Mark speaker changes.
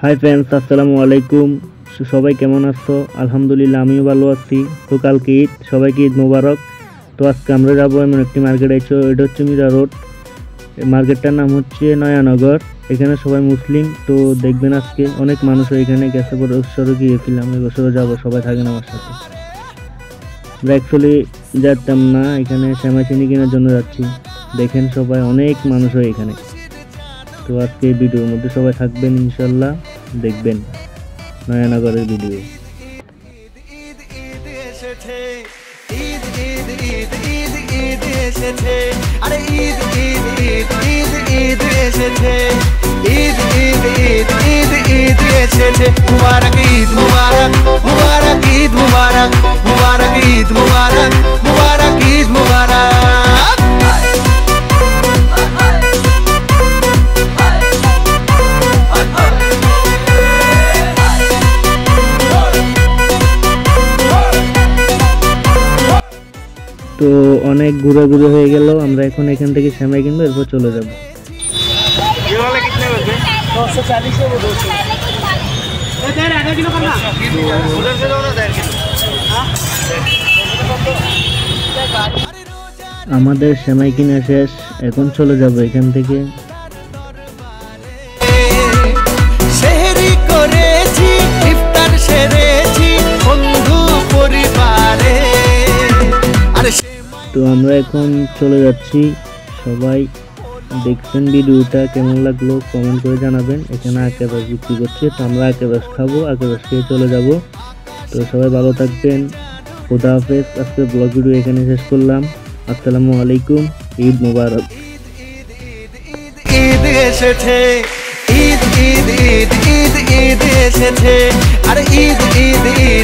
Speaker 1: Hi friends, আসসালামু আলাইকুম। সবাই কেমন আছো? আলহামদুলিল্লাহ, আমিও ভালো আছি। তো কালকে ঈদ, সবাইকে ঈদ মোবারক। তো আজকে আমরা যাবো এমন একটি মার্কেট আছে, এটা হচ্ছে মিরা রোড। মার্কেটটার নাম হচ্ছে নয়ানগর। এখানে সবাই মুসলিম, তো দেখবেন আজকে অনেক মানুষ এখানে গেছে। পরে উৎসবে গিয়েছিলাম, এবছরও যাবো, সবাই থাকেন আমার সাথে। আমরা অ্যাকচুয়ালি যেতাম না, এখানে শ্যামা চিনি কেনার জন্য যাচ্ছি। দেখেন সবাই, অনেক মানুষ হয় এখানে। তো আজকে এই ভিডিওর মধ্যে সবাই থাকবেন ইনশাল্লাহ, দেখবেন নয়ানগরের ভিডিও।
Speaker 2: মুবারক ঈদ মুবারক, মুবারক ঈদ মুবারক, মুবারক ঈদ মুবারক, মুবারক ঈদ মুবারক।
Speaker 1: তো অনেক ঘুরে হয়ে গেল, আমরা এখন এখান থেকে সেমাই কিনবো, এরপর চলে যাবো। আমাদের সেমাই কিনা শেষ, এখন চলে যাবো এখান থেকে।
Speaker 2: সেহরি করেছি, ইফতার সেরেছি বন্ধু পরিবারে।
Speaker 1: তো আমরা এখন চলে যাচ্ছি। সবাই দেখছেন ভিডিওটা, কেমন লাগলো কমেন্ট করে জানাবেন। এখানে আখের বিক্রি করছে, তো আমরা আখের খাবো, আখের খেয়ে চলে যাব। তো সবাই ভালো থাকবেন, খোদা হাফেজ। আজকে ব্লগ ভিডিও এখানে শেষ করলাম। আসসালামু আলাইকুম, ঈদ মুবারক।
Speaker 2: ঈদ এসেছে, ঈদ ঈদ ঈদ ঈদ ঈদ এসেছে, আর ঈদ ঈদ ঈদ